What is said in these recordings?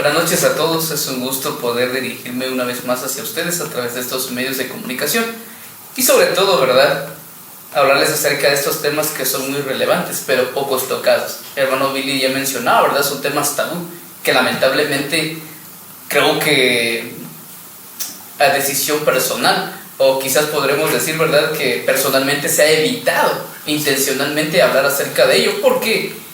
Buenas noches a todos, es un gusto poder dirigirme una vez más hacia ustedes a través de estos medios de comunicación y sobre todo, ¿verdad?, hablarles acerca de estos temas que son muy relevantes, pero pocos tocados. El hermano Billy ya mencionaba, ¿verdad?, son temas tabú que lamentablemente creo que a decisión personal, o quizás podremos decir, ¿verdad?, que personalmente se ha evitado intencionalmente hablar acerca de ello, porque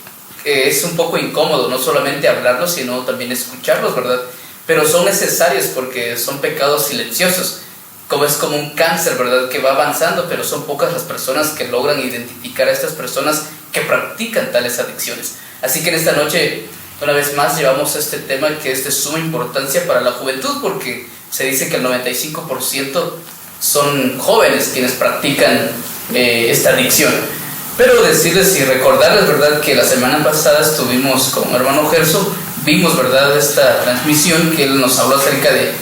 es un poco incómodo no solamente hablarlos, sino también escucharlos, ¿verdad? Pero son necesarios porque son pecados silenciosos, como es como un cáncer, ¿verdad?, que va avanzando, pero son pocas las personas que logran identificar a estas personas que practican tales adicciones. Así que en esta noche, una vez más, llevamos este tema que es de suma importancia para la juventud, porque se dice que el 95% son jóvenes quienes practican esta adicción. Pero decirles y recordarles, ¿verdad?, que la semana pasada estuvimos con el hermano Gerson, vimos, ¿verdad?, esta transmisión que él nos habló acerca de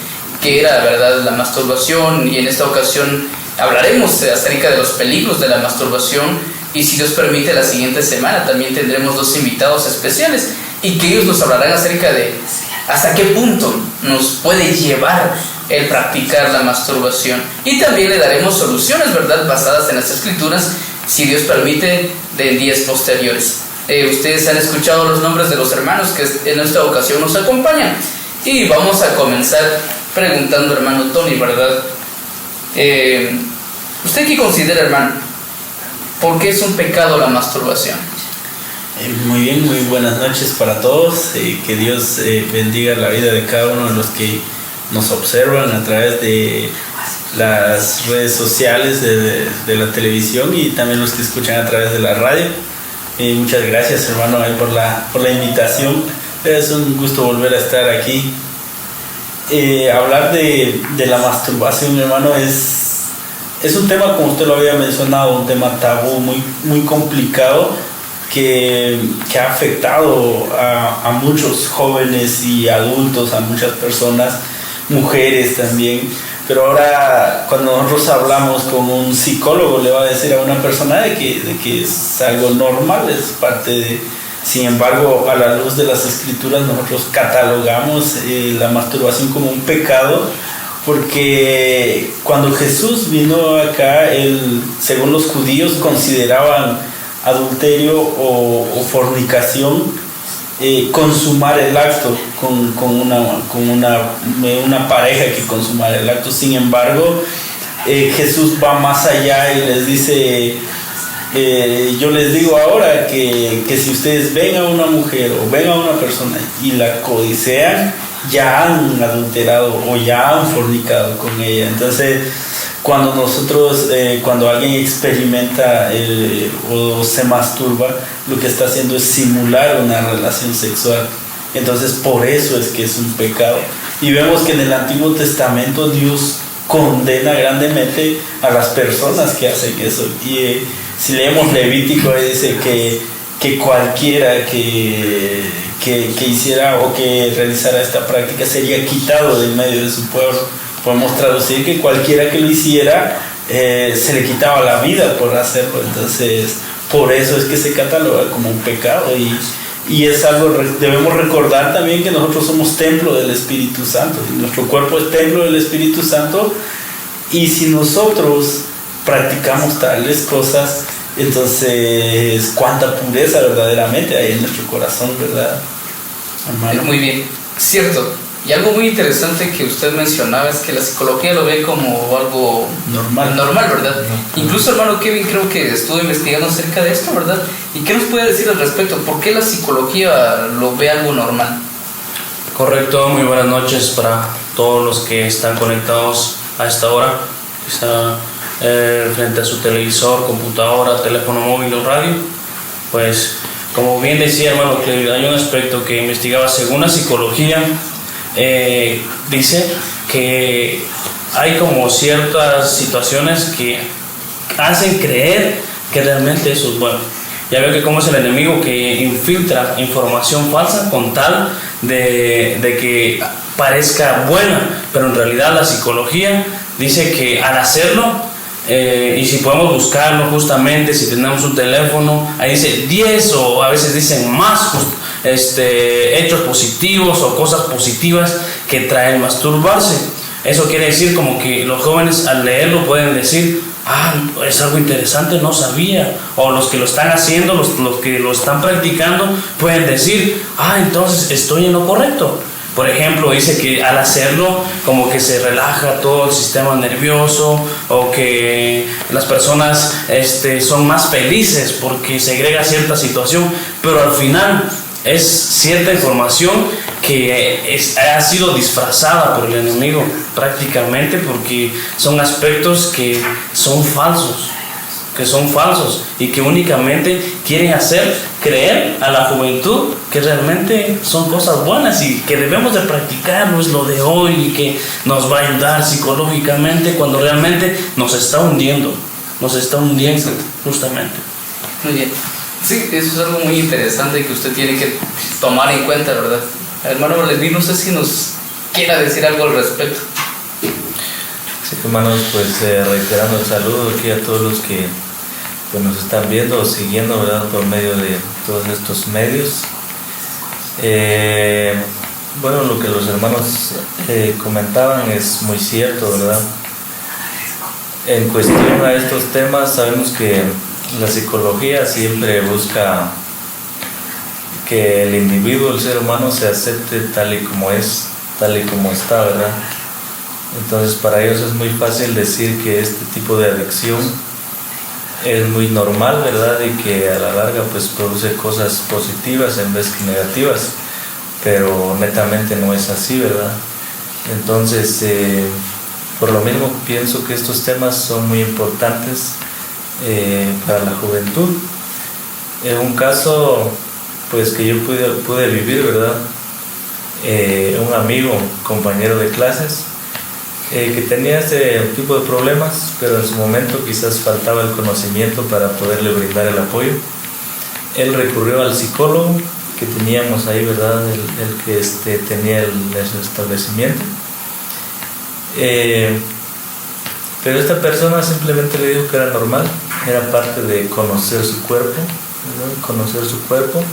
qué era, ¿verdad?, la masturbación, y en esta ocasión hablaremos acerca de los peligros de la masturbación, y si Dios permite la siguiente semana también tendremos dos invitados especiales y que ellos nos hablarán acerca de hasta qué punto nos puede llevar el practicar la masturbación, y también le daremos soluciones, ¿verdad?, basadas en las escrituras, si Dios permite, de días posteriores. Ustedes han escuchado los nombres de los hermanos que en esta ocasión nos acompañan, y vamos a comenzar preguntando, hermano Tony, ¿verdad? ¿Usted qué considera, hermano? ¿Por qué es un pecado la masturbación? Muy bien, muy buenas noches para todos. Que Dios bendiga la vida de cada uno de los que nos observan a través de las redes sociales, de la televisión, y también los que escuchan a través de la radio. Muchas gracias, hermano, por la invitación. Es un gusto volver a estar aquí. Hablar de la masturbación, hermano, es un tema, como usted lo había mencionado, un tema tabú, muy, muy complicado, que ha afectado a muchos jóvenes y adultos, a muchas personas, mujeres también. Pero ahora, cuando nosotros hablamos con un psicólogo, le va a decir a una persona de que es algo normal, es parte de... Sin embargo, a la luz de las escrituras, nosotros catalogamos la masturbación como un pecado, porque cuando Jesús vino acá, según los judíos, consideraban adulterio o fornicación consumar el acto con una pareja que consumar el acto. Sin embargo, Jesús va más allá y les dice: yo les digo ahora que si ustedes ven a una mujer o ven a una persona y la codician, ya han adulterado o ya han fornicado con ella. Entonces, cuando alguien experimenta o se masturba, lo que está haciendo es simular una relación sexual. Entonces, por eso es que es un pecado. Y vemos que en el Antiguo Testamento Dios condena grandemente a las personas que hacen eso. Y si leemos Levítico, dice que cualquiera que hiciera o que realizara esta práctica sería quitado del medio de su pueblo. Podemos traducir que cualquiera que lo hiciera se le quitaba la vida por hacerlo. Entonces, por eso es que se cataloga como un pecado, y es algo, debemos recordar también que nosotros somos templo del Espíritu Santo, y nuestro cuerpo es templo del Espíritu Santo, y si nosotros practicamos tales cosas, entonces cuánta pureza verdaderamente hay en nuestro corazón, ¿verdad, hermano? Muy bien, cierto. Y algo muy interesante que usted mencionaba es que la psicología lo ve como algo normal, ¿verdad? No. Incluso, hermano Kevin, creo que estuvo investigando acerca de esto, ¿verdad? ¿Y qué nos puede decir al respecto? ¿Por qué la psicología lo ve algo normal? Correcto, muy buenas noches para todos los que están conectados a esta hora, quizá frente a su televisor, computadora, teléfono móvil o radio. Pues, como bien decía, hermano, que hay un aspecto que investigaba según la psicología. Dice que hay como ciertas situaciones que hacen creer que realmente eso es bueno. Ya veo que como es el enemigo que infiltra información falsa con tal de que parezca buena, pero en realidad la psicología dice que al hacerlo, y si podemos buscarlo justamente, si tenemos un teléfono, ahí dice 10 o a veces dicen más hechos positivos o cosas positivas que traen masturbarse. Eso quiere decir como que los jóvenes al leerlo pueden decir, es algo interesante, no sabía. O los que lo están haciendo, los que lo están practicando, pueden decir, entonces estoy en lo correcto. Por ejemplo, dice que al hacerlo como que se relaja todo el sistema nervioso, o que las personas son más felices porque segrega cierta situación, pero al final es cierta información que ha sido disfrazada por el enemigo prácticamente, porque son aspectos que son falsos y que únicamente quieren hacer creer a la juventud que realmente son cosas buenas y que debemos de practicarlo, es lo de hoy y que nos va a ayudar psicológicamente, cuando realmente nos está hundiendo justamente. Muy bien. Sí, eso es algo muy interesante que usted tiene que tomar en cuenta, ¿verdad? Hermano Valentín, no sé si nos quiera decir algo al respecto. Sí, hermanos, pues reiterando el saludo aquí a todos los que nos están viendo o siguiendo, ¿verdad?, por medio de todos estos medios. Bueno, lo que los hermanos comentaban es muy cierto, ¿verdad? En cuestión a estos temas, sabemos que la psicología siempre busca que el individuo, el ser humano, se acepte tal y como es, tal y como está, ¿verdad? Entonces para ellos es muy fácil decir que este tipo de adicción es muy normal, ¿verdad? Y que a la larga pues produce cosas positivas en vez que negativas, pero netamente no es así, ¿verdad? Entonces por lo mismo pienso que estos temas son muy importantes para la juventud. En un caso pues que yo pude vivir, ¿verdad? Un amigo, compañero de clases, que tenía este tipo de problemas, pero en su momento quizás faltaba el conocimiento para poderle brindar el apoyo. Él recurrió al psicólogo que teníamos ahí, ¿verdad? El que tenía el establecimiento. Pero esta persona simplemente le dijo que era normal, era parte de conocer su cuerpo, ¿verdad? Conocer su cuerpo.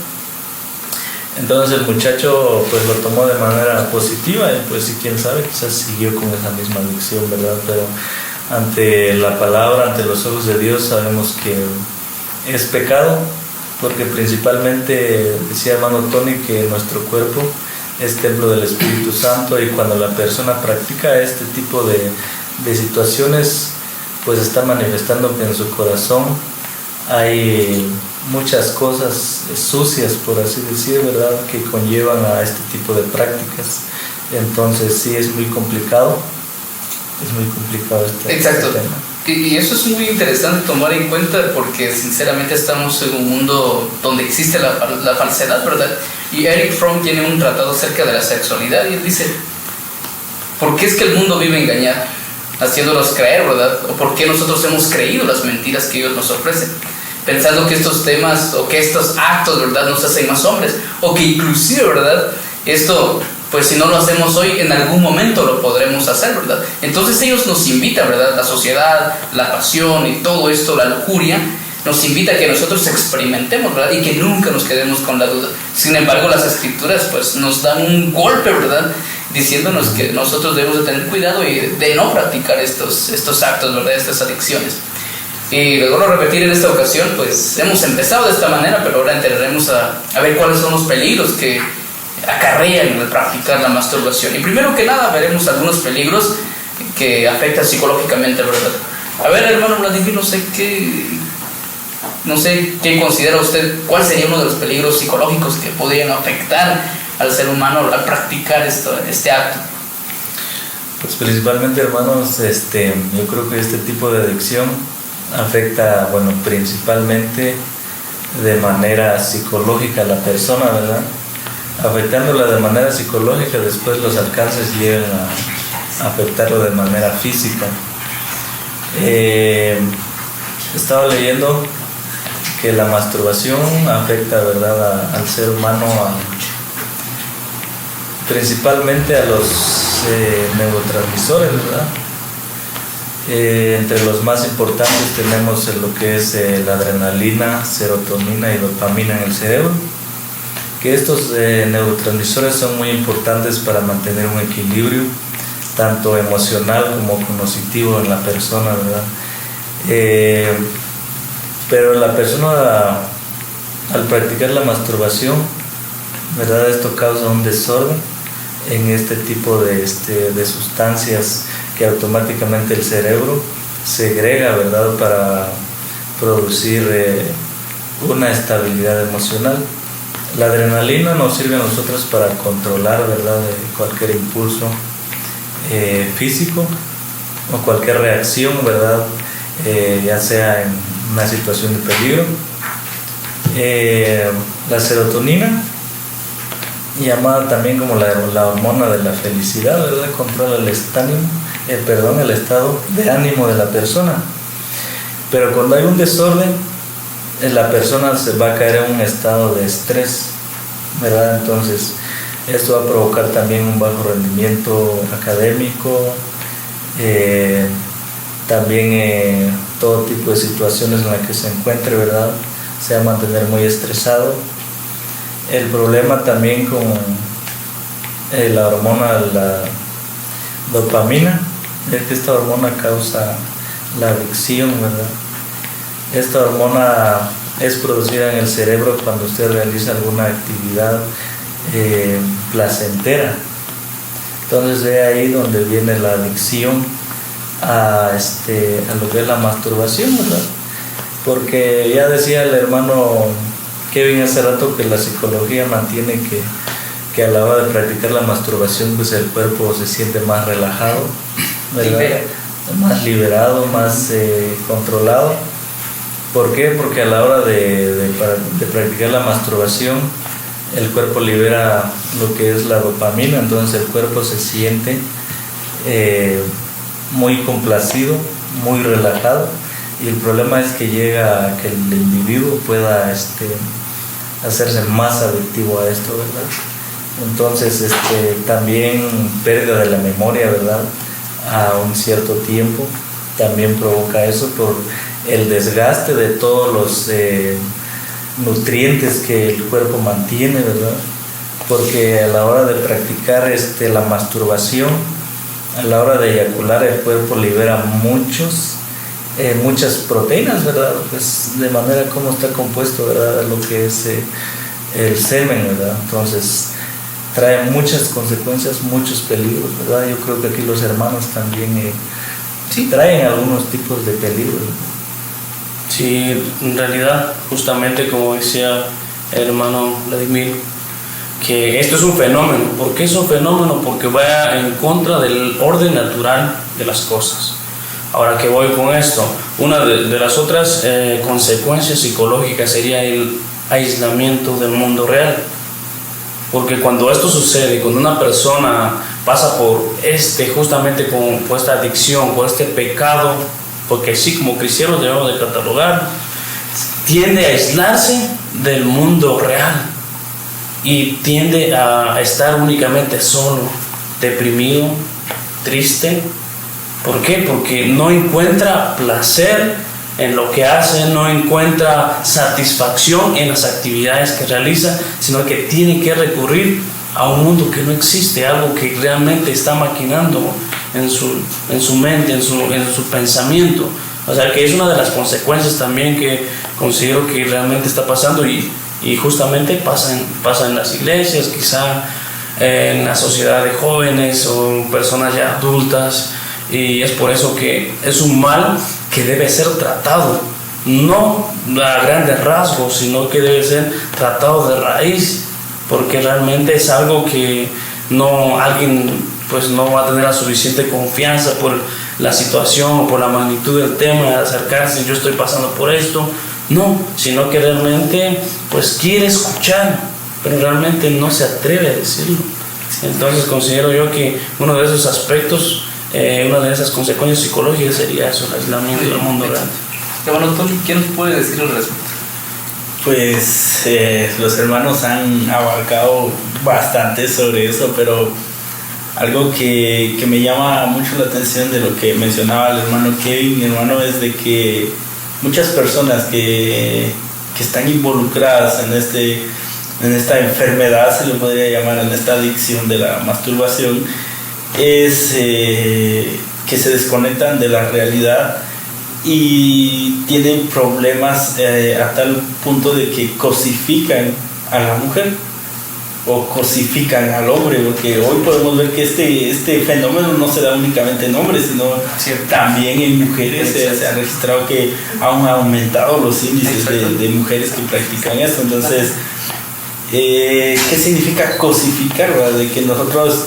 Entonces el muchacho pues lo tomó de manera positiva y pues sí, quién sabe, quizás siguió con esa misma adicción, ¿verdad? Pero ante la palabra, ante los ojos de Dios, sabemos que es pecado, porque principalmente decía hermano Tony que nuestro cuerpo es templo del Espíritu Santo, y cuando la persona practica este tipo de situaciones, pues está manifestando que en su corazón hay muchas cosas sucias, por así decir, ¿verdad?, que conllevan a este tipo de prácticas. Entonces sí, es muy complicado Exacto. este tema. Y eso es muy interesante tomar en cuenta, porque sinceramente estamos en un mundo donde existe la falsedad, ¿verdad? Y Eric Fromm tiene un tratado acerca de la sexualidad y él dice, ¿por qué es que el mundo vive engañado, haciéndonos creer, ¿verdad? ¿O por qué nosotros hemos creído las mentiras que ellos nos ofrecen? Pensando que estos temas o que estos actos, ¿verdad?, nos hacen más hombres, o que inclusive, ¿verdad?, esto, pues si no lo hacemos hoy, en algún momento lo podremos hacer, ¿verdad? Entonces ellos nos invitan, ¿verdad?, la sociedad, la pasión y todo esto, la lujuria, nos invita a que nosotros experimentemos, ¿verdad?, y que nunca nos quedemos con la duda. Sin embargo, las escrituras pues nos dan un golpe, ¿verdad?, diciéndonos que nosotros debemos de tener cuidado y de no practicar estos actos, ¿verdad?, estas adicciones. Y luego lo repetir en esta ocasión, pues hemos empezado de esta manera, pero ahora entraremos a ver cuáles son los peligros que acarrean el practicar la masturbación. Y primero que nada veremos algunos peligros que afectan psicológicamente, ¿verdad? A ver, hermano Vladimir, no sé qué considera usted, cuál sería uno de los peligros psicológicos que podrían afectar al ser humano al practicar este acto. Pues principalmente, hermanos, yo creo que este tipo de adicción afecta, bueno, principalmente de manera psicológica a la persona, ¿verdad? Afectándola de manera psicológica, después los alcances llegan a afectarlo de manera física. Estaba leyendo que la masturbación afecta, ¿verdad?, al ser humano, principalmente a los neurotransmisores, ¿verdad? Entre los más importantes tenemos lo que es la adrenalina, serotonina y dopamina en el cerebro. que estos neurotransmisores son muy importantes para mantener un equilibrio tanto emocional como cognitivo en la persona, ¿verdad? Pero la persona al practicar la masturbación, ¿verdad? Esto causa un desorden en este tipo de sustancias que automáticamente el cerebro segrega, ¿verdad? Para producir una estabilidad emocional. La adrenalina nos sirve a nosotros para controlar, ¿verdad? Cualquier impulso físico o cualquier reacción, ¿verdad? Ya sea en una situación de peligro. La serotonina, llamada también como la hormona de la felicidad, ¿verdad? Controla el estado de ánimo de la persona. Pero cuando hay un desorden, la persona se va a caer en un estado de estrés, ¿verdad? Entonces, esto va a provocar también un bajo rendimiento académico, también todo tipo de situaciones en las que se encuentre, ¿verdad? Se va a mantener muy estresado. El problema también con la hormona, la dopamina, es que esta hormona causa la adicción, ¿verdad? Esta hormona es producida en el cerebro cuando usted realiza alguna actividad placentera. Entonces es ahí donde viene la adicción a lo que es la masturbación, ¿verdad? Porque ya decía el hermano Kevin hace rato que la psicología mantiene que a la hora de practicar la masturbación, pues el cuerpo se siente más relajado, ¿verdad? Más liberado, más controlado. ¿Por qué? Porque a la hora de practicar la masturbación, el cuerpo libera lo que es la dopamina, entonces el cuerpo se siente muy complacido, muy relajado, y el problema es que llega a que el individuo pueda hacerse más adictivo a esto, ¿verdad? Entonces también pérdida de la memoria, ¿verdad? A un cierto tiempo también provoca eso por el desgaste de todos los nutrientes que el cuerpo mantiene, ¿verdad? Porque a la hora de practicar la masturbación, a la hora de eyacular, el cuerpo libera muchas proteínas, ¿verdad? Pues de manera como está compuesto, ¿verdad? Lo que es el semen, ¿verdad? Entonces trae muchas consecuencias, muchos peligros, ¿verdad? Yo creo que aquí los hermanos también sí traen algunos tipos de peligros. Sí, en realidad, justamente como decía el hermano Vladimir, que esto es un fenómeno. ¿Por qué es un fenómeno? Porque va en contra del orden natural de las cosas. Ahora que voy con esto, una de las otras consecuencias psicológicas sería el aislamiento del mundo real. Porque cuando esto sucede, cuando una persona pasa por justamente por esta adicción, por este pecado, porque sí, como cristianos debemos de catalogar, tiende a aislarse del mundo real y tiende a estar únicamente solo, deprimido, triste. ¿Por qué? Porque no encuentra placer en lo que hace, no encuentra satisfacción en las actividades que realiza, sino que tiene que recurrir a un mundo que no existe, algo que realmente está maquinando en su mente, en su pensamiento. O sea, que es una de las consecuencias también que considero que realmente está pasando y justamente pasa en las iglesias, quizá en la sociedad de jóvenes o personas ya adultas, y es por eso que es un mal que debe ser tratado, no a grandes rasgos, sino que debe ser tratado de raíz, porque realmente es algo que alguien pues no va a tener la suficiente confianza por la situación o por la magnitud del tema de acercarse. Yo estoy pasando por esto, no, sino que realmente pues quiere escuchar, pero realmente no se atreve a decirlo. Entonces considero yo que uno de esos aspectos, una de esas consecuencias psicológicas sería eso, el aislamiento del mundo real. Bueno, Tony, ¿qué nos puede decir al respecto? Pues los hermanos han abarcado bastante sobre eso, pero algo que me llama mucho la atención de lo que mencionaba el hermano Kevin, mi hermano, es de que muchas personas que están involucradas en este en esta enfermedad, se le podría llamar, en esta adicción de la masturbación, es que se desconectan de la realidad y tienen problemas a tal punto de que cosifican a la mujer o cosifican al hombre, porque hoy podemos ver que este fenómeno no se da únicamente en hombres, sino también en mujeres. Se ha registrado que han aumentado los índices de mujeres que practican esto. Entonces, ¿qué significa cosificar? ¿Verdad? De que nosotros,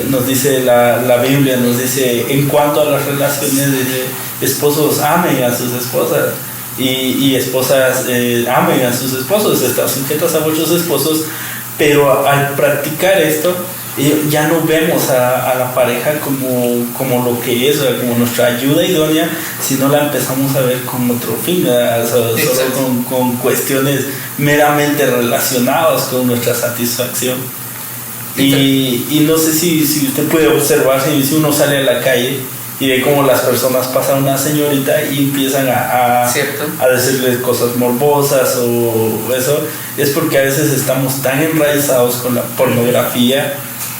nos dice la Biblia, nos dice, en cuanto a las relaciones de esposos, amen a sus esposas, y esposas amen a sus esposos, están sujetas a vuestros esposos. Pero al practicar esto, ya no vemos a la pareja como lo que es, como nuestra ayuda idónea, sino la empezamos a ver con otro fin, solo con cuestiones meramente relacionadas con nuestra satisfacción. Y no sé si usted puede observar, si uno sale a la calle y ve cómo las personas pasan a una señorita y empiezan a decirle cosas morbosas o eso, es porque a veces estamos tan enraizados con la pornografía,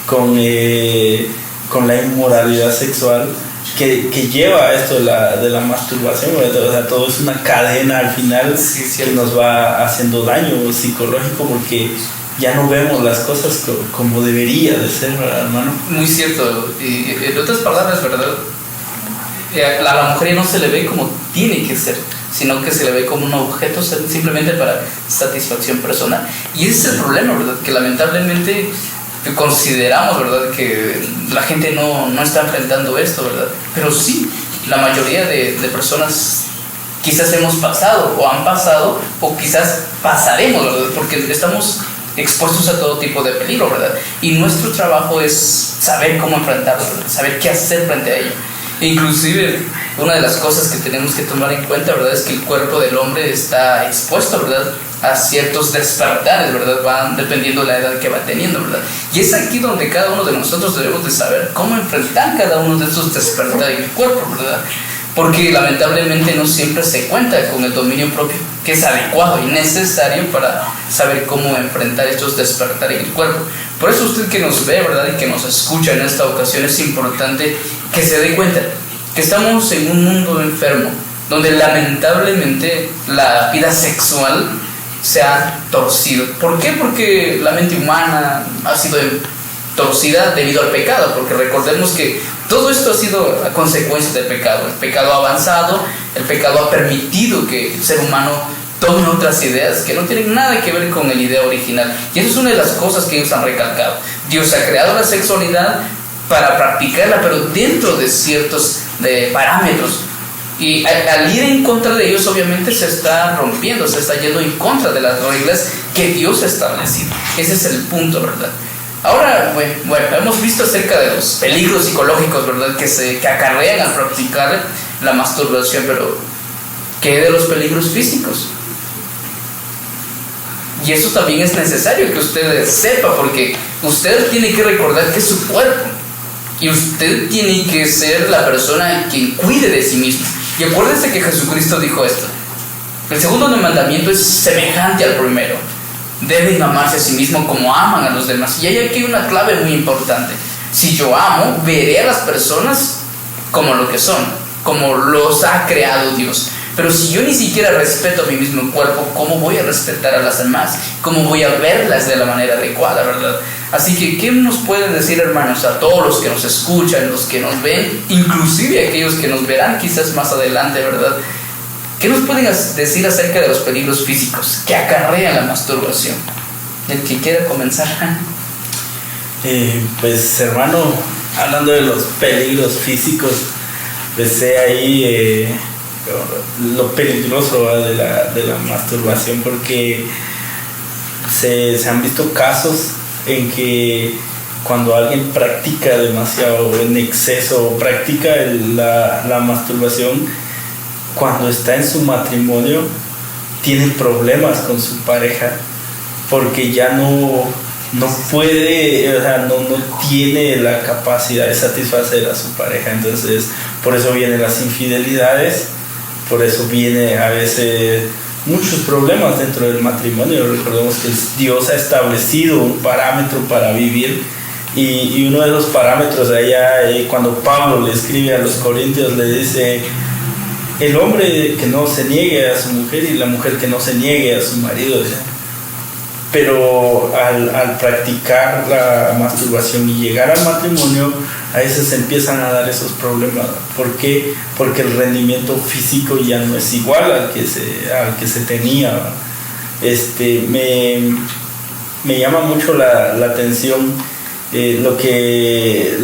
con la inmoralidad sexual, que lleva a esto de la masturbación. O sea, todo es una cadena al final que nos va haciendo daño psicológico, porque ya no vemos las cosas como debería de ser, ¿verdad, hermano? Muy cierto. Y en otras palabras, ¿verdad? A la mujer no se le ve como tiene que ser, sino que se le ve como un objeto simplemente para satisfacción personal. Y ese es el problema, ¿verdad? Que lamentablemente consideramos, ¿verdad?, que la gente no está enfrentando esto, ¿verdad? Pero sí, la mayoría de personas quizás hemos pasado o han pasado o quizás pasaremos, ¿verdad? Porque estamos expuestos a todo tipo de peligro, ¿verdad? Y nuestro trabajo es saber cómo enfrentarlo, ¿verdad? Saber qué hacer frente a ello. Inclusive, una de las cosas que tenemos que tomar en cuenta, ¿verdad?, es que el cuerpo del hombre está expuesto, ¿verdad?, a ciertos despertares, ¿verdad?, van dependiendo de la edad que va teniendo, ¿verdad? Y es aquí donde cada uno de nosotros debemos de saber cómo enfrentar cada uno de esos despertares en el cuerpo, ¿verdad? Porque lamentablemente no siempre se cuenta con el dominio propio que es adecuado y necesario para saber cómo enfrentar estos despertares en el cuerpo. Por eso usted que nos ve, ¿verdad?, y que nos escucha en esta ocasión, es importante que se dé cuenta que estamos en un mundo enfermo, donde lamentablemente la vida sexual se ha torcido. ¿Por qué? Porque la mente humana ha sido torcida debido al pecado, porque recordemos que todo esto ha sido a consecuencia del pecado. El pecado ha avanzado, el pecado ha permitido que el ser humano tome otras ideas que no tienen nada que ver con la idea original. Y eso es una de las cosas que ellos han recalcado. Dios ha creado la sexualidad para practicarla, pero dentro de ciertos parámetros. Y al ir en contra de ellos, obviamente se está rompiendo, se está yendo en contra de las reglas que Dios ha establecido. Ese es el punto, ¿verdad? Ahora, bueno, hemos visto acerca de los peligros psicológicos, ¿verdad?, que acarrean al practicar la masturbación, pero ¿qué de los peligros físicos? Y eso también es necesario que usted sepa, porque usted tiene que recordar que es su cuerpo y usted tiene que ser la persona que cuide de sí mismo. Y acuérdense que Jesucristo dijo esto: el segundo mandamiento es semejante al primero: deben amarse a sí mismo como aman a los demás. Y hay aquí una clave muy importante: si yo amo, veré a las personas como lo que son, como los ha creado Dios. Pero si yo ni siquiera respeto a mi mismo cuerpo, ¿cómo voy a respetar a las demás? ¿Cómo voy a verlas de la manera adecuada, verdad? Así que, ¿qué nos pueden decir, hermanos, a todos los que nos escuchan, los que nos ven, inclusive aquellos que nos verán quizás más adelante, verdad? ¿Qué nos pueden decir acerca de los peligros físicos que acarrea la masturbación? El que quiera comenzar. Pues, hermano, hablando de los peligros físicos, pues ahí lo peligroso, ¿verdad?, de la masturbación, porque se han visto casos en que cuando alguien practica demasiado en exceso, practica la masturbación, cuando está en su matrimonio, tiene problemas con su pareja, porque ya no puede, o sea, no tiene la capacidad de satisfacer a su pareja. Entonces, por eso vienen las infidelidades, por eso viene a veces muchos problemas dentro del matrimonio. Recordemos que Dios ha establecido un parámetro para vivir, y uno de los parámetros allá, cuando Pablo le escribe a los corintios, le dice: el hombre que no se niegue a su mujer y la mujer que no se niegue a su marido. O sea, pero al practicar la masturbación y llegar al matrimonio, a veces empiezan a dar esos problemas. ¿Por qué? Porque el rendimiento físico ya no es igual al que se tenía. Me llama mucho la atención lo que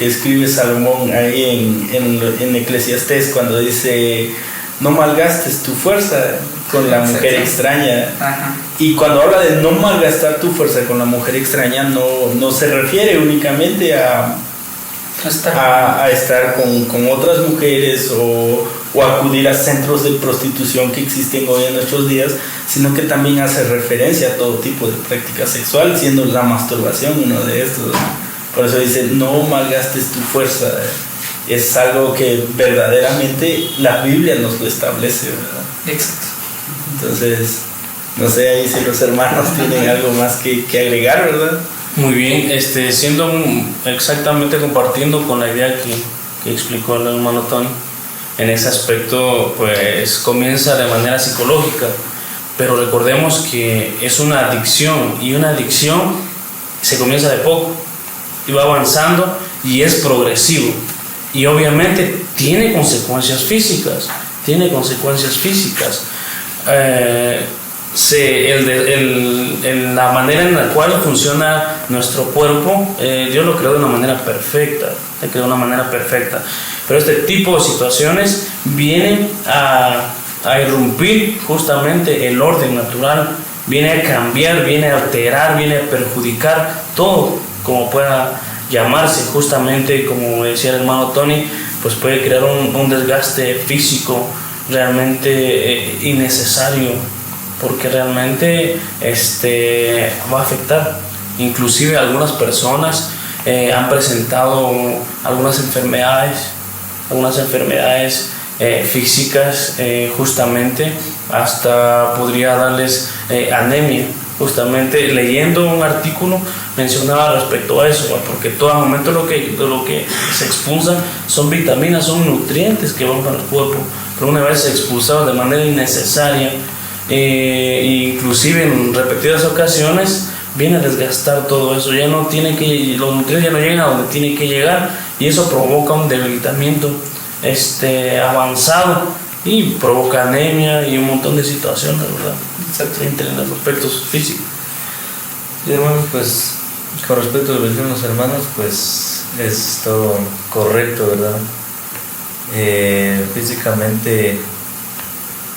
escribe Salomón ahí en Eclesiastés, cuando dice: no malgastes tu fuerza con la mujer extraña. Ajá. Y cuando habla de no malgastar tu fuerza con la mujer extraña, no se refiere únicamente a estar con otras mujeres o acudir a centros de prostitución que existen hoy en nuestros días, sino que también hace referencia a todo tipo de práctica sexual, siendo la masturbación uno de estos. Por eso dice: no malgastes tu fuerza. Es algo que verdaderamente la Biblia nos lo establece, ¿verdad? Exacto. Entonces, no sé ahí si los hermanos tienen algo más que agregar, ¿verdad? Muy bien, exactamente compartiendo con la idea que explicó el hermano Tony. En ese aspecto, pues comienza de manera psicológica, pero recordemos que es una adicción, y una adicción se comienza de poco y va avanzando y es progresivo, y obviamente tiene consecuencias físicas. La manera en la cual funciona nuestro cuerpo, Dios lo creó de una manera perfecta, pero este tipo de situaciones vienen a irrumpir justamente el orden natural, viene a cambiar, viene a alterar, viene a perjudicar todo, como pueda llamarse. Justamente, como decía el hermano Tony, pues puede crear un desgaste físico realmente innecesario, porque realmente va a afectar. Inclusive algunas personas han presentado algunas enfermedades físicas, justamente hasta podría darles anemia. Justamente leyendo un artículo mencionaba respecto a eso, porque todo momento lo que se expulsa son vitaminas, son nutrientes que van para el cuerpo, pero una vez expulsados de manera innecesaria, inclusive en repetidas ocasiones, viene a desgastar todo eso. Los nutrientes ya no llegan a donde tienen que llegar, y eso provoca un debilitamiento avanzado, y provoca anemia y un montón de situaciones, ¿verdad? Exactamente, en los aspectos físicos. Y hermanos, pues con respecto a lo que dicen los hermanos, pues es todo correcto, ¿verdad? Físicamente,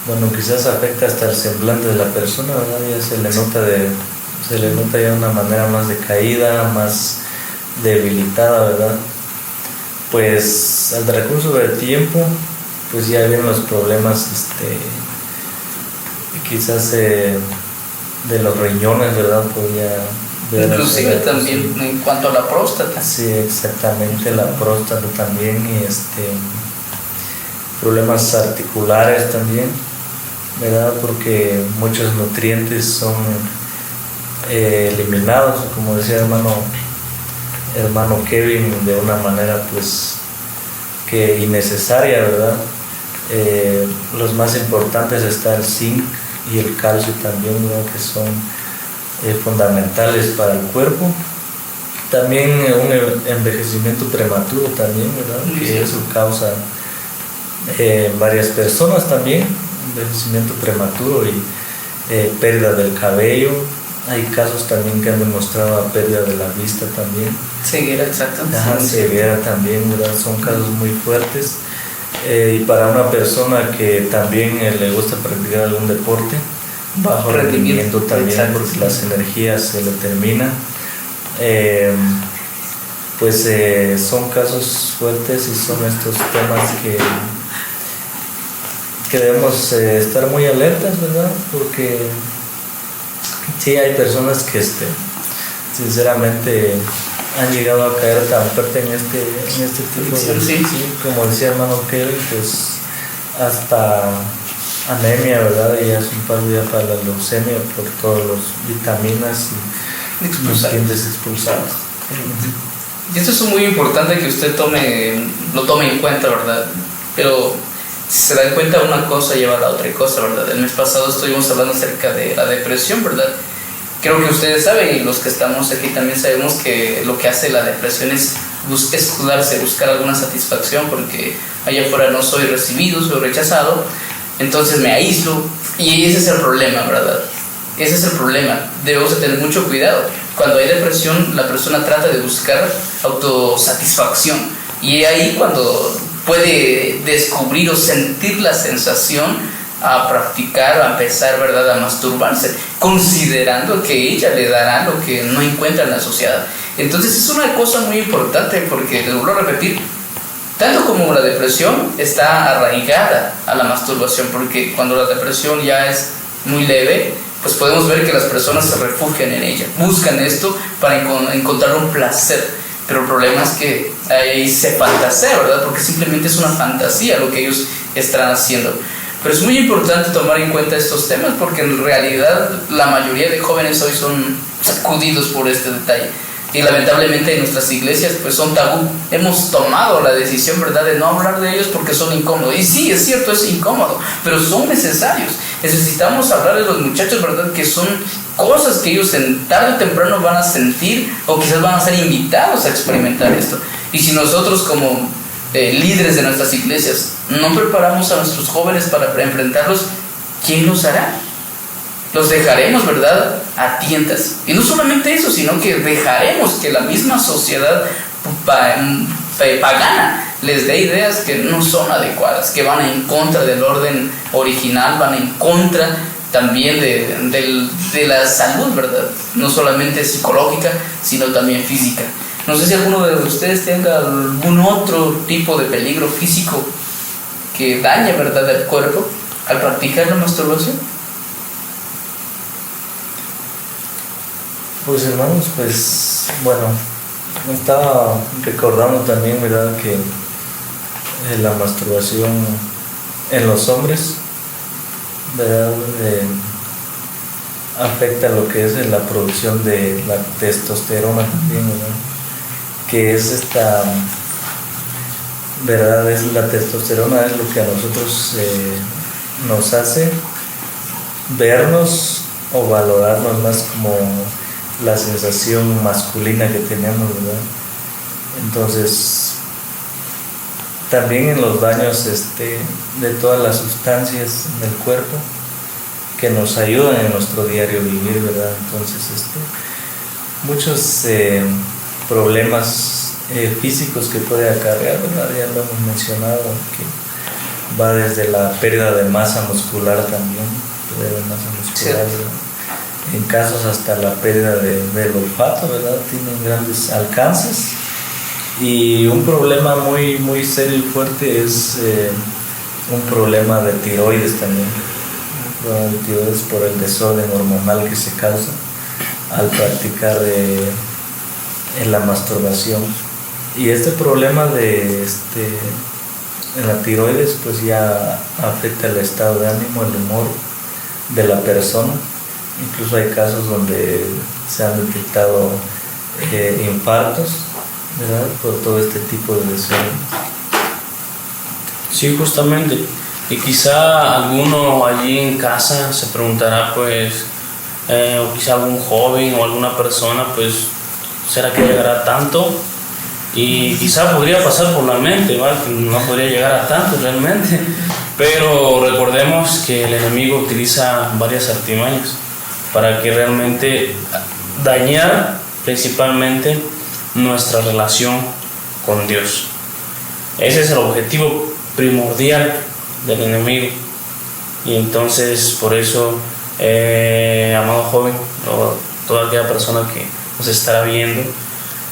bueno, quizás afecta hasta el semblante de la persona, ¿verdad? Ya se le nota ya de una manera más decaída, más debilitada, ¿verdad? Pues al transcurso del tiempo, pues ya vienen los problemas, quizás de los riñones, ¿verdad? Podría ver, inclusive también en cuanto a la próstata. Sí, exactamente, la próstata también, y problemas articulares también, ¿verdad? Porque muchos nutrientes son eliminados, como decía hermano Kevin, de una manera pues que innecesaria, ¿verdad? Los más importantes está el zinc y el calcio también, ¿verdad? Que son fundamentales para el cuerpo. También un envejecimiento prematuro también, ¿verdad? Que eso causa varias personas también, envejecimiento prematuro y pérdida del cabello. Hay casos también que han demostrado pérdida de la vista también. Ceguera, exactamente. Ceguera también, ¿verdad? Son casos muy fuertes. Y para una persona que también le gusta practicar algún deporte, bajo rendimiento también, exacto, porque las energías se le terminan, pues son casos fuertes, y son estos temas que debemos estar muy alertas, ¿verdad? Porque sí hay personas que sinceramente han llegado a caer tan fuerte en este tipo de, sí. Como decía hermano Kevin, pues hasta anemia, ¿verdad? Y hace un paso ya para la leucemia por todas las vitaminas y nutrientes expulsados. Y esto es muy importante que usted lo tome en cuenta, ¿verdad? Pero si se dan cuenta, una cosa lleva a la otra cosa, ¿verdad? El mes pasado estuvimos hablando acerca de la depresión, ¿verdad? Creo que ustedes saben, y los que estamos aquí también sabemos, que lo que hace la depresión es escudarse, buscar alguna satisfacción, porque allá afuera no soy recibido, soy rechazado, entonces me aíslo, y ese es el problema, ¿verdad? Ese es el problema. Debemos de tener mucho cuidado. Cuando hay depresión, la persona trata de buscar autosatisfacción, y es ahí cuando puede descubrir o sentir la sensación a practicar, a empezar, ¿verdad?, a masturbarse, considerando que ella le dará lo que no encuentra en la sociedad. Entonces es una cosa muy importante, porque, les vuelvo a repetir, tanto como la depresión está arraigada a la masturbación, porque cuando la depresión ya es muy leve, pues podemos ver que las personas se refugian en ella, buscan esto para encontrar un placer. Pero el problema es que ahí se fantasea, ¿verdad? Porque simplemente es una fantasía lo que ellos están haciendo. Pero es muy importante tomar en cuenta estos temas, porque en realidad la mayoría de jóvenes hoy son sacudidos por este detalle. Y lamentablemente en nuestras iglesias pues son tabú. Hemos tomado la decisión, ¿verdad?, de no hablar de ellos porque son incómodos. Y sí, es cierto, es incómodo, pero son necesarios. Necesitamos hablar de los muchachos, ¿verdad?, que son cosas que ellos tarde o temprano van a sentir, o quizás van a ser invitados a experimentar esto. Y si nosotros como líderes de nuestras iglesias no preparamos a nuestros jóvenes para enfrentarlos, ¿quién los hará? Los dejaremos, ¿verdad?, a tientas. Y no solamente eso, sino que dejaremos que la misma sociedad pagana les dé ideas que no son adecuadas, que van en contra del orden original, van en contra también de la salud, ¿verdad? No solamente psicológica, sino también física. No sé si alguno de ustedes tenga algún otro tipo de peligro físico que dañe, ¿verdad?, el cuerpo al practicar la masturbación. Pues hermanos, pues bueno, me estaba recordando también, ¿verdad?, que la masturbación en los hombres, ¿verdad?, afecta lo que es la producción de la testosterona también, ¿verdad?, que es ¿verdad?, es la testosterona, es lo que a nosotros nos hace vernos o valorarnos más como la sensación masculina que tenemos, ¿verdad? Entonces, también en los daños de todas las sustancias en el cuerpo que nos ayudan en nuestro diario vivir, ¿verdad? Entonces, muchos problemas físicos que puede acarrear, ¿verdad? Ya lo hemos mencionado, que va desde la pérdida de masa muscular también, pérdida de masa muscular, ¿verdad? En casos hasta la pérdida del olfato, ¿verdad? Tienen grandes alcances. Y un problema muy, muy serio y fuerte es un problema de tiroides también. Un problema de tiroides por el desorden hormonal que se causa al practicar en la masturbación. Y este problema en la tiroides pues ya afecta el estado de ánimo, el humor de la persona. Incluso hay casos donde se han detectado infartos, ¿verdad?, por todo este tipo de desorden. Sí, justamente. Y quizá alguno allí en casa se preguntará, pues, o quizá algún joven o alguna persona, pues, ¿será que llegará tanto? Y quizá podría pasar por la mente, ¿vale?, que no podría llegar a tanto realmente. Pero recordemos que el enemigo utiliza varias artimañas para que realmente dañar principalmente nuestra relación con Dios. Ese es el objetivo primordial del enemigo. Y entonces, por eso, amado joven, o toda aquella persona que nos estará viendo,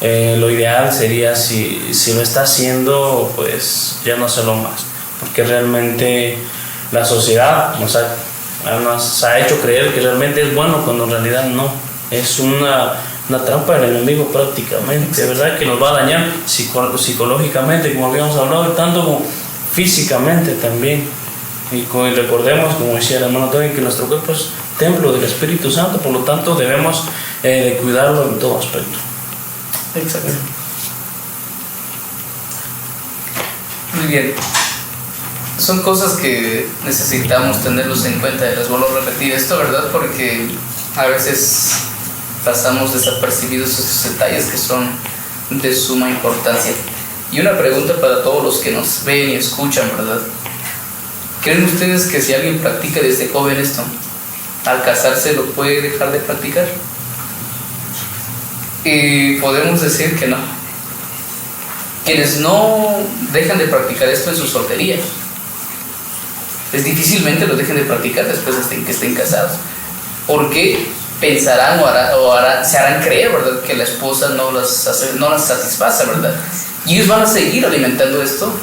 lo ideal sería, si lo está haciendo, pues ya no hacerlo más, porque realmente la sociedad nos ha hecho creer que realmente es bueno, cuando en realidad no. Es una trampa del enemigo prácticamente, ¿verdad?, que nos va a dañar psicológicamente, como habíamos hablado, tanto como físicamente también. Y recordemos, como decía el hermano Tony, que nuestro cuerpo es templo del Espíritu Santo, por lo tanto debemos de cuidarlo en todo aspecto. Exacto. Muy bien. Son cosas que necesitamos tenerlos en cuenta, y les vuelvo a repetir esto, ¿verdad? Porque a veces pasamos desapercibidos esos detalles que son de suma importancia. Y una pregunta para todos los que nos ven y escuchan, ¿verdad? ¿Creen ustedes que si alguien practica desde joven esto, al casarse lo puede dejar de practicar? Y podemos decir que no. Quienes no dejan de practicar esto en su soltería, pues difícilmente lo dejen de practicar después de que estén casados. Porque pensarán se harán creer, ¿verdad?, que la esposa no las satisface, ¿verdad? Y ellos van a seguir alimentando esto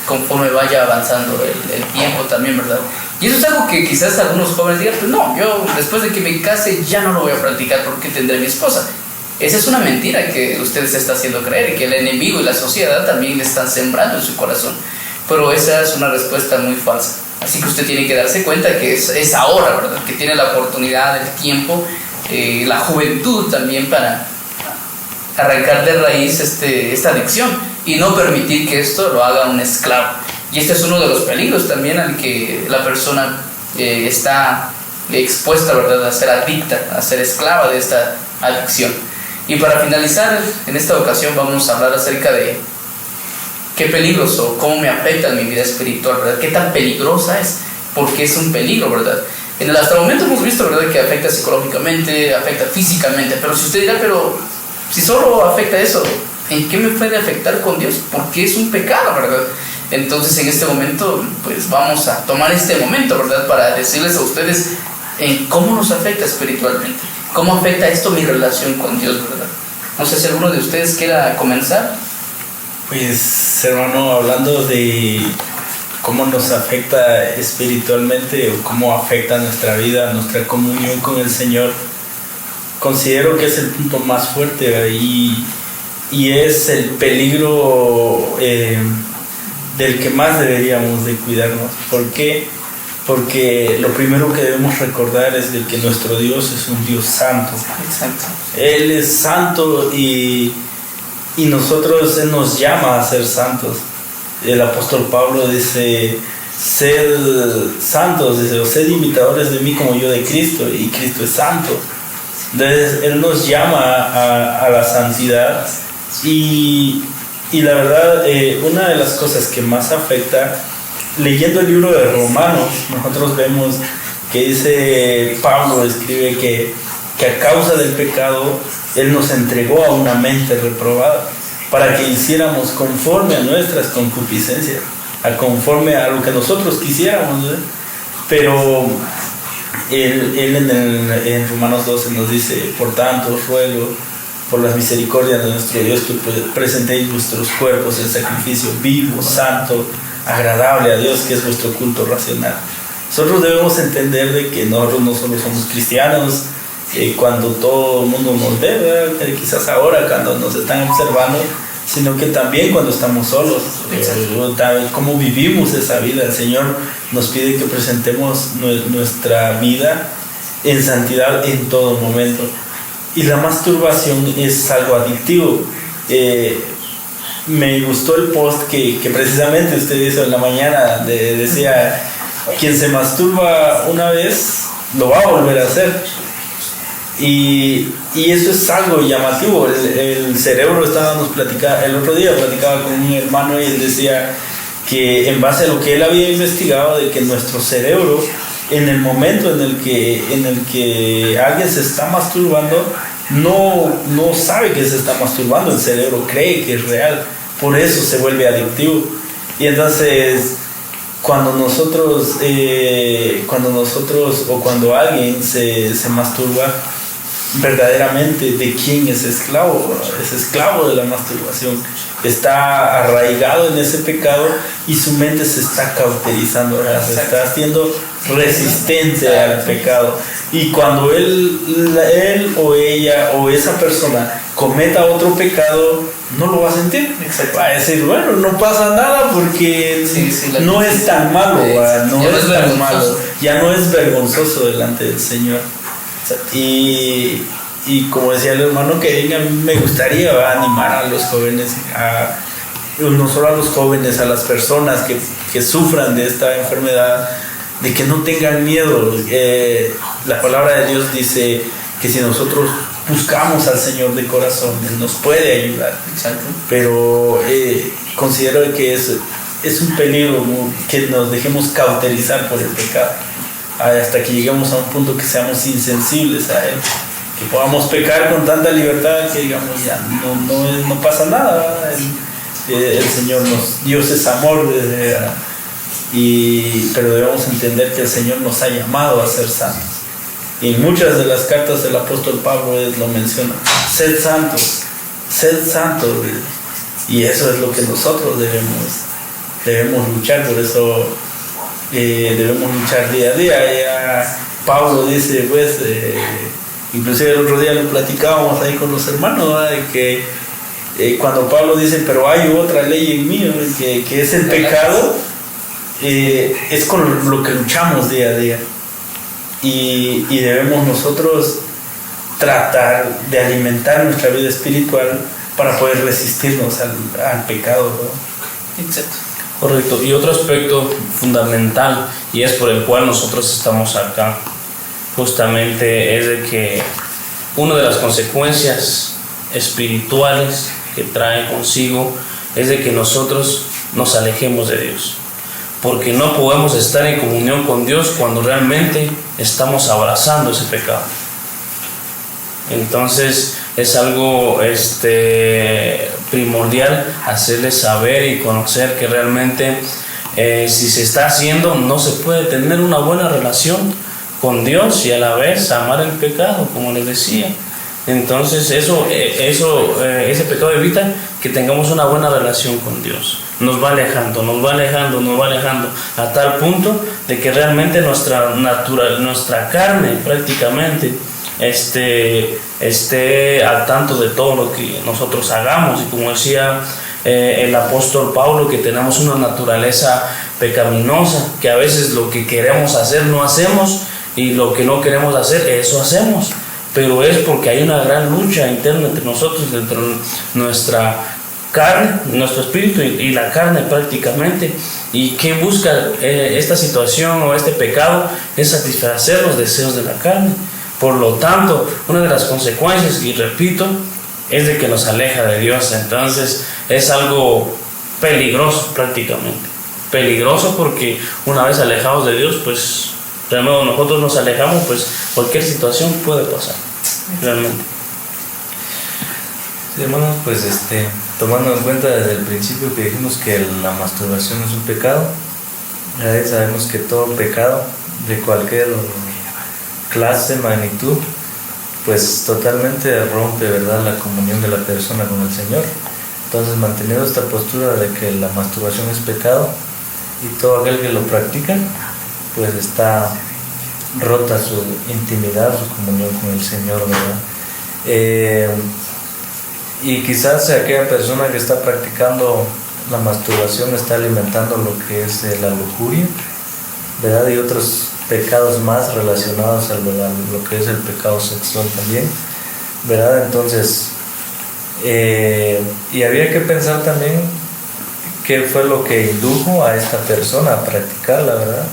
conforme vaya avanzando el tiempo también, ¿verdad? Y eso es algo que quizás algunos jóvenes digan, pues no, yo después de que me case ya no lo voy a practicar porque tendré mi esposa. Esa es una mentira que usted se está haciendo creer y que el enemigo y la sociedad también le están sembrando en su corazón. Pero esa es una respuesta muy falsa. Así que usted tiene que darse cuenta que es ahora, ¿verdad?, que tiene la oportunidad, el tiempo, la juventud también para arrancar de raíz esta adicción y no permitir que esto lo haga un esclavo. Y este es uno de los peligros también al que la persona está expuesta, ¿verdad?, a ser adicta, a ser esclava de esta adicción. Y para finalizar, en esta ocasión vamos a hablar acerca de qué peligros o cómo me afecta en mi vida espiritual, ¿verdad? Qué tan peligrosa es, porque es un peligro, ¿verdad? Hasta el momento hemos visto, ¿verdad?, que afecta psicológicamente, afecta físicamente, pero si usted dirá, pero si solo afecta eso, ¿en qué me puede afectar con Dios? Porque es un pecado, ¿verdad? Entonces en este momento, pues vamos a tomar este momento, ¿verdad?, para decirles a ustedes en cómo nos afecta espiritualmente, cómo afecta esto mi relación con Dios, ¿verdad? No sé si alguno de ustedes quiera comenzar. Pues, hermano, hablando de cómo nos afecta espiritualmente o cómo afecta nuestra vida, nuestra comunión con el Señor, considero que es el punto más fuerte, ¿verdad? Y es el peligro del que más deberíamos de cuidarnos. ¿Por qué? Porque lo primero que debemos recordar es de que nuestro Dios es un Dios santo. Exacto. Él es santo y nosotros, Él nos llama a ser santos. El apóstol Pablo dice, sed santos, dice, o sed imitadores de mí como yo de Cristo, y Cristo es santo. Entonces Él nos llama a la santidad y la verdad, una de las cosas que más afecta, leyendo el libro de Romanos, nosotros vemos que dice, Pablo escribe que a causa del pecado Él nos entregó a una mente reprobada para que hiciéramos conforme a nuestras concupiscencias, conforme a lo que nosotros quisiéramos, ¿eh? Pero Él en Romanos 12 nos dice, por tanto os ruego por las misericordias de nuestro Dios que presentéis vuestros cuerpos en sacrificio vivo, santo, agradable a Dios, que es vuestro culto racional. Nosotros debemos entender de que nosotros no solo somos cristianos cuando todo el mundo nos ve, ¿verdad?, quizás ahora cuando nos están observando, sino que también cuando estamos solos, cómo vivimos esa vida. El Señor nos pide que presentemos nuestra vida en santidad en todo momento. Y la masturbación es algo adictivo. Me gustó el post que precisamente usted hizo en la mañana, decía, quien se masturba una vez lo va a volver a hacer. Y eso es algo llamativo. El cerebro el otro día platicaba con un hermano y él decía que en base a lo que él había investigado, de que nuestro cerebro, en el momento en el que alguien se está masturbando, no sabe que se está masturbando, el cerebro cree que es real, por eso se vuelve adictivo. Y entonces cuando nosotros o cuando alguien se masturba, verdaderamente, ¿de quién es esclavo? Es esclavo de la masturbación, está arraigado en ese pecado y su mente se está cauterizando, ¿verdad? Se está haciendo resistente al pecado. Y cuando él o ella o esa persona cometa otro pecado, no lo va a sentir. Va a decir, bueno, no pasa nada porque no es tan malo, no es tan malo, ya no es vergonzoso delante del Señor. Y como decía el hermano Kevin, a mí me gustaría animar a los jóvenes, no solo a los jóvenes, a las personas que sufran de esta enfermedad, de que no tengan miedo. La palabra de Dios dice que si nosotros buscamos al Señor de corazón, Él nos puede ayudar. Exacto. Pero considero que es un peligro que nos dejemos cauterizar por el pecado, hasta que lleguemos a un punto que seamos insensibles a Él, que podamos pecar con tanta libertad que digamos ya no pasa nada. El Señor Dios es amor, pero debemos entender que el Señor nos ha llamado a ser santos. Y en muchas de las cartas del apóstol Pablo lo menciona: sed santos, y eso es lo que nosotros debemos luchar. Por eso debemos luchar día a día. Pablo dice, pues, inclusive el otro día lo platicábamos ahí con los hermanos, ¿verdad? De que cuando Pablo dice, pero hay otra ley en mí, que es el pecado, es con lo que luchamos día a día. Y debemos nosotros tratar de alimentar nuestra vida espiritual para poder resistirnos al pecado, ¿no? Exacto. Correcto. Y otro aspecto fundamental, y es por el cual nosotros estamos acá, justamente es de que una de las consecuencias espirituales que trae consigo es de que nosotros nos alejemos de Dios, porque no podemos estar en comunión con Dios cuando realmente estamos abrazando ese pecado. Entonces es algo primordial hacerles saber y conocer que realmente si se está haciendo, no se puede tener una buena relación con Dios y a la vez amar el pecado, como les decía. Entonces ese pecado evita que tengamos una buena relación con Dios. Nos va alejando a tal punto de que realmente nuestra carne prácticamente esté al tanto de todo lo que nosotros hagamos. Y como decía el apóstol Pablo, que tenemos una naturaleza pecaminosa, que a veces lo que queremos hacer no hacemos y lo que no queremos hacer, eso hacemos. Pero es porque hay una gran lucha interna entre nosotros, entre nuestra carne, nuestro espíritu y la carne prácticamente. ¿Y qué busca esta situación o este pecado? Es satisfacer los deseos de la carne. Por lo tanto, una de las consecuencias, y repito, es de que nos aleja de Dios. Entonces es algo peligroso prácticamente. Peligroso porque una vez alejados de Dios, pues de nuevo nosotros nos alejamos, pues cualquier situación puede pasar, realmente. Sí, hermanos, pues tomando en cuenta desde el principio que dijimos que la masturbación es un pecado, ya sabemos que todo pecado de cualquier clase, magnitud, pues totalmente rompe, ¿verdad?, la comunión de la persona con el Señor. Entonces, manteniendo esta postura de que la masturbación es pecado y todo aquel que lo practica, pues está rota su intimidad, su comunión con el Señor, ¿verdad? Y quizás aquella persona que está practicando la masturbación está alimentando lo que es la lujuria, ¿verdad? Y otros pecados más relacionados a lo que es el pecado sexual también, ¿verdad? Entonces, y habría que pensar también qué fue lo que indujo a esta persona a practicarla, ¿verdad?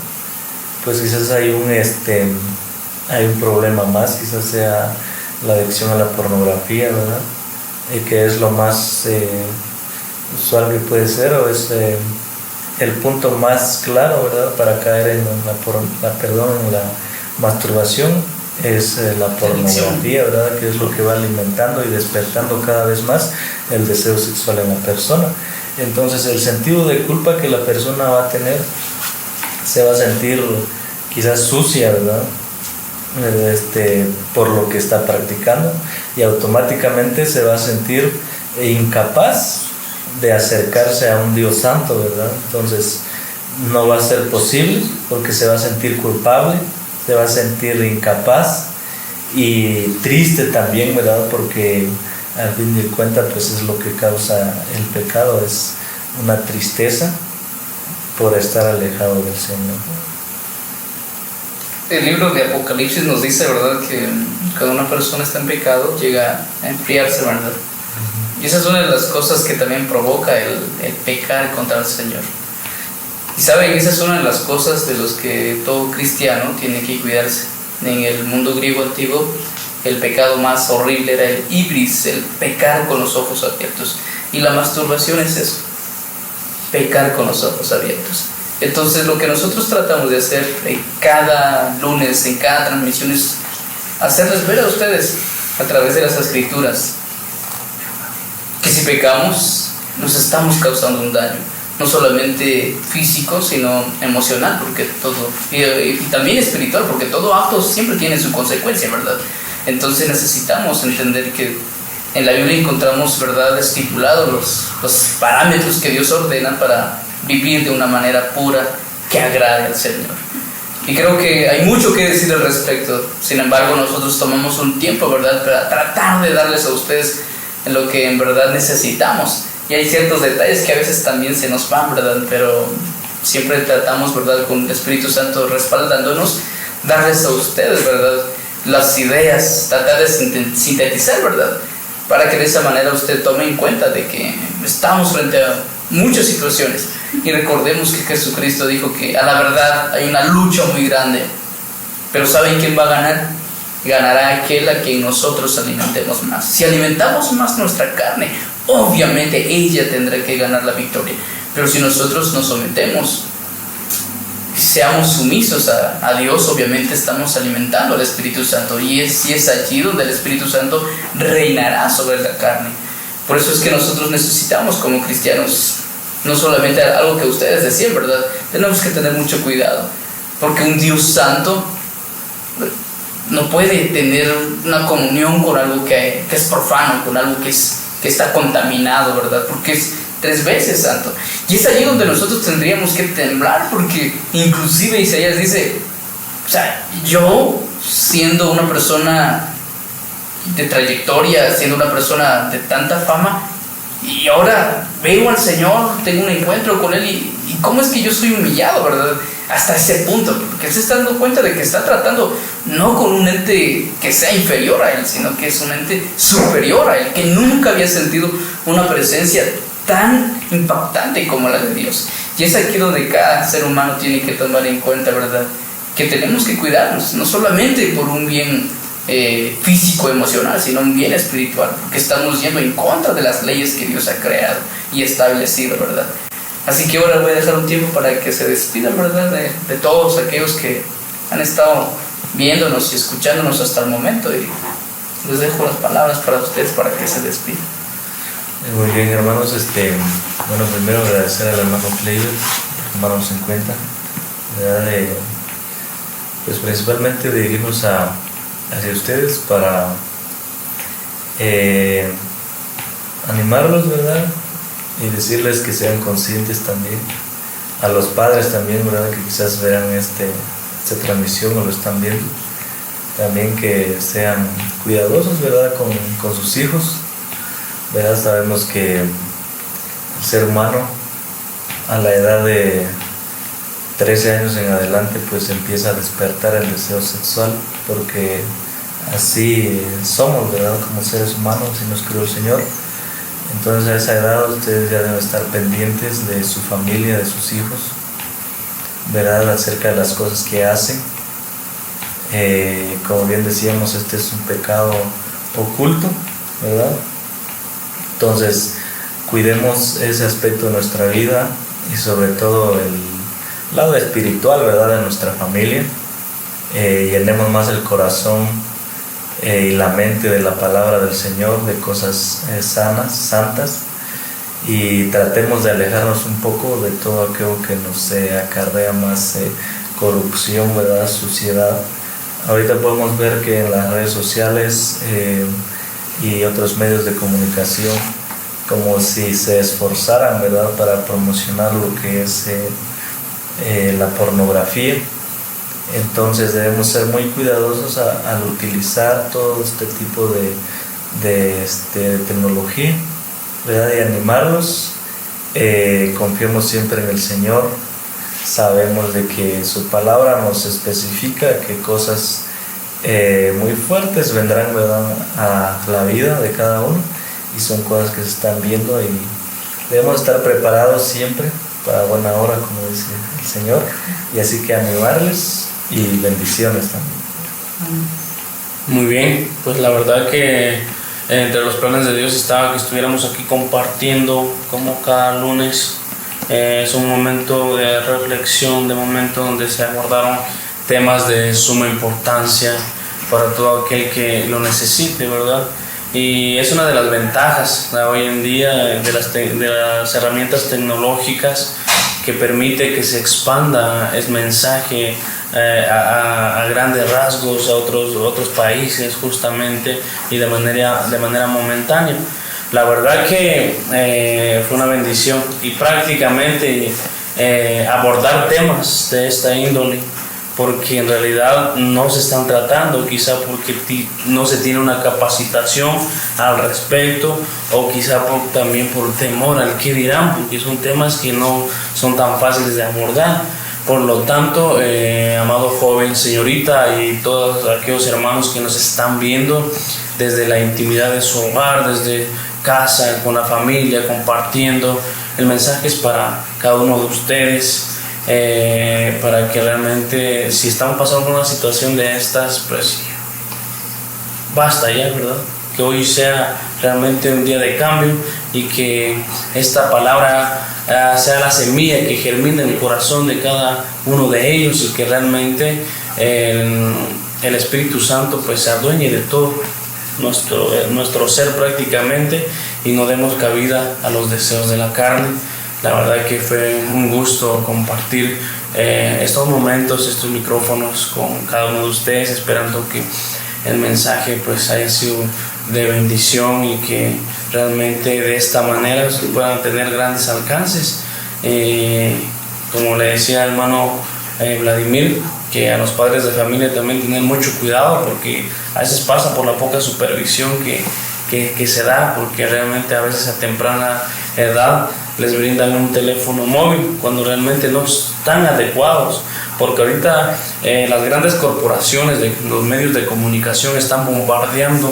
Pues quizás hay un problema más, quizás sea la adicción a la pornografía, ¿verdad? Que es lo más usual que puede ser, o es el punto más claro, ¿verdad?, para caer en la masturbación, es la pornografía, ¿verdad?, que es lo que va alimentando y despertando cada vez más el deseo sexual en la persona. Entonces el sentido de culpa que la persona va a tener, se va a sentir quizás sucia, ¿verdad?, por lo que está practicando, y automáticamente se va a sentir incapaz de acercarse a un Dios santo, ¿verdad? Entonces no va a ser posible porque se va a sentir culpable, se va a sentir incapaz y triste también, ¿verdad? Porque al fin de cuentas pues es lo que causa el pecado, es una tristeza por estar alejado del Señor. El libro de Apocalipsis nos dice, ¿verdad?, que cuando una persona está en pecado llega a enfriarse, ¿verdad? Y esa es una de las cosas que también provoca el pecar contra el Señor. Y saben, esa es una de las cosas de los que todo cristiano tiene que cuidarse. En el mundo griego antiguo, el pecado más horrible era el ibris, el pecar con los ojos abiertos. Y la masturbación es eso, pecar con los ojos abiertos. Entonces lo que nosotros tratamos de hacer en cada lunes, en cada transmisión, es hacerles ver a ustedes a través de las escrituras que si pecamos nos estamos causando un daño, no solamente físico sino emocional, porque todo, y también espiritual, porque todo acto siempre tiene su consecuencia, ¿verdad? Entonces necesitamos entender que en la Biblia encontramos, ¿verdad?, estipulados los parámetros que Dios ordena para vivir de una manera pura que agrade al Señor. Y creo que hay mucho que decir al respecto. Sin embargo, nosotros tomamos un tiempo, ¿verdad?, para tratar de darles a ustedes lo que en verdad necesitamos. Y hay ciertos detalles que a veces también se nos van, ¿verdad? Pero siempre tratamos, ¿verdad?, con el Espíritu Santo respaldándonos, darles a ustedes, ¿verdad?, las ideas, tratar de sintetizar, ¿verdad?, para que de esa manera usted tome en cuenta de que estamos frente a muchas situaciones. Y recordemos que Jesucristo dijo que a la verdad hay una lucha muy grande, pero ¿saben quién va a ganar? Ganará aquel a quien nosotros alimentemos más. Si alimentamos más nuestra carne, obviamente ella tendrá que ganar la victoria. Pero si nosotros nos sometemos, seamos sumisos a Dios, obviamente estamos alimentando al Espíritu Santo, y es allí donde el Espíritu Santo reinará sobre la carne. Por eso es que nosotros necesitamos, como cristianos, no solamente algo que ustedes decían, ¿verdad? Tenemos que tener mucho cuidado, porque un Dios santo no puede tener una comunión con algo que es profano, con algo que está contaminado, ¿verdad? Porque es 3 veces santo. Y es allí donde nosotros tendríamos que temblar, porque inclusive Isaías dice, o sea, yo siendo una persona de trayectoria, siendo una persona de tanta fama, y ahora veo al Señor, tengo un encuentro con Él, y cómo es que yo soy humillado, ¿verdad? Hasta ese punto, porque Él se está dando cuenta de que está tratando no con un ente que sea inferior a Él, sino que es un ente superior a Él, que nunca había sentido una presencia tan impactante como la de Dios. Y es aquí donde cada ser humano tiene que tomar en cuenta, ¿verdad?, que tenemos que cuidarnos, no solamente por un bien físico, emocional, sino un bien espiritual, porque estamos yendo en contra de las leyes que Dios ha creado y establecido, ¿verdad? Así que ahora voy a dejar un tiempo para que se despidan, ¿verdad?, de todos aquellos que han estado viéndonos y escuchándonos hasta el momento, y les dejo las palabras para ustedes para que se despidan. Muy bien, hermanos, bueno, primero agradecer al hermano Kleiber por tomarnos en cuenta, ¿verdad? Pues principalmente dirigirnos hacia ustedes para animarlos, ¿verdad?, y decirles que sean conscientes también, a los padres también, ¿verdad?, que quizás vean esta transmisión o lo están viendo, también que sean cuidadosos, ¿verdad?, con sus hijos, ¿verdad? Sabemos que el ser humano a la edad de 13 años en adelante pues empieza a despertar el deseo sexual, porque así somos, ¿verdad?, como seres humanos, y nos creó el Señor. Entonces a esa edad ustedes ya deben estar pendientes de su familia, de sus hijos, ¿verdad?, acerca de las cosas que hacen. Como bien decíamos, este es un pecado oculto, ¿verdad? Entonces cuidemos ese aspecto de nuestra vida, y sobre todo el lado espiritual, ¿verdad?, de nuestra familia. Llenemos más el corazón y la mente de la palabra del Señor, de cosas sanas, santas, y tratemos de alejarnos un poco de todo aquello que nos acarrea más corrupción, ¿verdad?, suciedad. Ahorita podemos ver que en las redes sociales y otros medios de comunicación, como si se esforzaran, ¿verdad?, para promocionar lo que es la pornografía. Entonces debemos ser muy cuidadosos al utilizar todo este tipo de tecnología, ¿verdad? Y animarlos. Confiemos siempre en el Señor. Sabemos de que su palabra nos especifica que cosas muy fuertes vendrán, ¿verdad?, a la vida de cada uno, y son cosas que se están viendo, y debemos estar preparados siempre para buena hora, como dice el Señor, y así que animarles y bendiciones también. Muy bien, pues la verdad que entre los planes de Dios estaba que estuviéramos aquí compartiendo como cada lunes. Es un momento de reflexión, de momento donde se abordaron temas de suma importancia para todo aquel que lo necesite, ¿verdad? Y es una de las ventajas hoy en día de las herramientas tecnológicas, que permite que se expanda el mensaje a grandes rasgos a otros países, justamente, y de manera momentánea. La verdad que fue una bendición, y prácticamente abordar temas de esta índole, porque en realidad no se están tratando, quizá porque no se tiene una capacitación al respecto, o quizá también por temor al qué dirán, porque son temas que no son tan fáciles de abordar. Por lo tanto, amado joven, señorita, y todos aquellos hermanos que nos están viendo desde la intimidad de su hogar, desde casa, con la familia, compartiendo, el mensaje es para cada uno de ustedes, para que realmente, si estamos pasando por una situación de estas, pues basta ya, ¿verdad? Que hoy sea realmente un día de cambio, y que esta palabra sea la semilla que germine en el corazón de cada uno de ellos, y que realmente el Espíritu Santo pues se adueñe de todo nuestro ser prácticamente, y no demos cabida a los deseos de la carne. La verdad que fue un gusto compartir estos momentos, estos micrófonos con cada uno de ustedes, esperando que el mensaje pues haya sido de bendición, y que realmente de esta manera puedan tener grandes alcances. Como le decía el hermano Vladimir, que a los padres de familia también tener mucho cuidado, porque a veces pasa por la poca supervisión que se da, porque realmente a veces a temprana edad les brindan un teléfono móvil cuando realmente no están adecuados, porque ahorita las grandes corporaciones de los medios de comunicación están bombardeando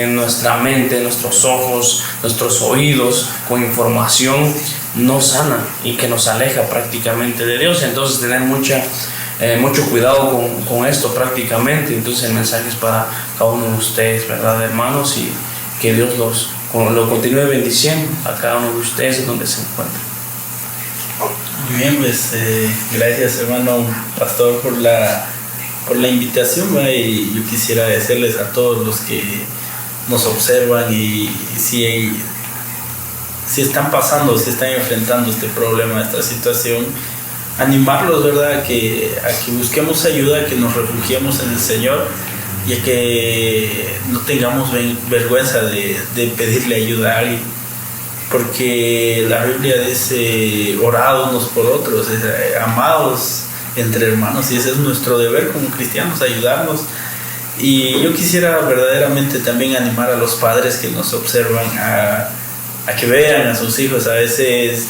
nuestra mente, nuestros ojos, nuestros oídos con información no sana y que nos aleja prácticamente de Dios. Entonces tener mucho cuidado con esto prácticamente. Entonces el mensaje es para cada uno de ustedes, ¿verdad, hermanos? Y que Dios lo continúe bendiciendo a cada uno de ustedes en donde se encuentren. Muy bien, pues gracias, hermano pastor, por la invitación, ¿va? Y yo quisiera agradecerles a todos los que nos observan, y si están enfrentando este problema, esta situación, animarlos, ¿verdad?, a que busquemos ayuda, a que nos refugiemos en el Señor, y a que no tengamos vergüenza de pedirle ayuda a alguien, porque la Biblia dice: orad unos por otros, amados entre hermanos, y ese es nuestro deber como cristianos, ayudarnos. Y yo quisiera verdaderamente también animar a los padres que nos observan a que vean a sus hijos. A veces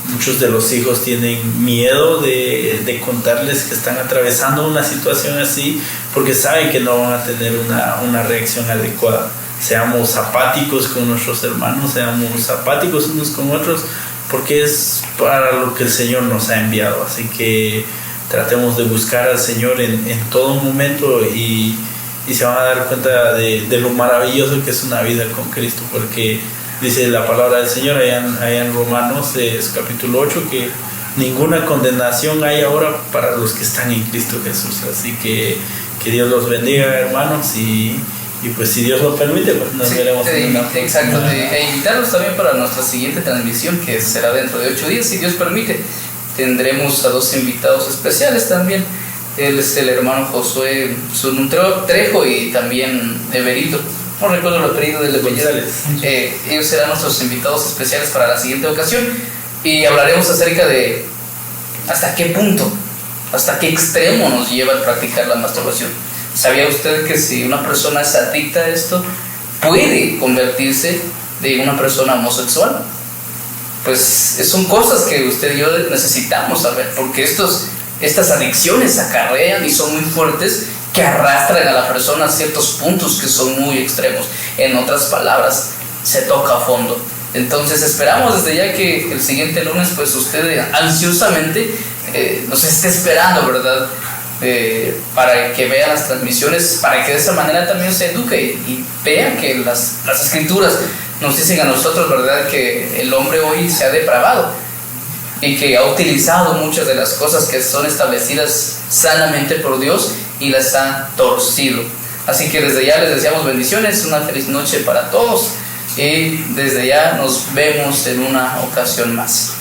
muchos de los hijos tienen miedo de contarles que están atravesando una situación así, porque saben que no van a tener una reacción adecuada. Seamos apáticos con nuestros hermanos, seamos apáticos unos con otros, porque es para lo que el Señor nos ha enviado. Así que tratemos de buscar al Señor en todo momento, y se van a dar cuenta de lo maravilloso que es una vida con Cristo, porque dice la palabra del Señor allá en Romanos capítulo 8, que ninguna condenación hay ahora para los que están en Cristo Jesús. Así que Dios los bendiga, hermanos, y pues si Dios lo permite, pues nos veremos en una próxima. Exacto, invitarlos también para nuestra siguiente transmisión, que será dentro de 8 días, si Dios permite. Tendremos a 2 invitados especiales también. Él es el hermano Josué Trejo, y también Everito, no recuerdo el apellido del González. Ellos serán nuestros invitados especiales para la siguiente ocasión, y hablaremos acerca de ¿Hasta qué punto? ¿Hasta qué extremo nos lleva a practicar la masturbación? ¿Sabía usted que si una persona es adicta a esto, puede convertirse de una persona homosexual? Pues son cosas que usted y yo necesitamos saber, porque estas adicciones acarrean y son muy fuertes, que arrastran a la persona a ciertos puntos que son muy extremos. En otras palabras, se toca a fondo. Entonces esperamos desde ya que el siguiente lunes pues usted ansiosamente nos esté esperando, ¿verdad? Para que vea las transmisiones, para que de esa manera también se eduque y vea que las escrituras nos dicen a nosotros, ¿verdad?, que el hombre hoy se ha depravado y que ha utilizado muchas de las cosas que son establecidas sanamente por Dios y las ha torcido. Así que desde ya les deseamos bendiciones, una feliz noche para todos y desde ya nos vemos en una ocasión más.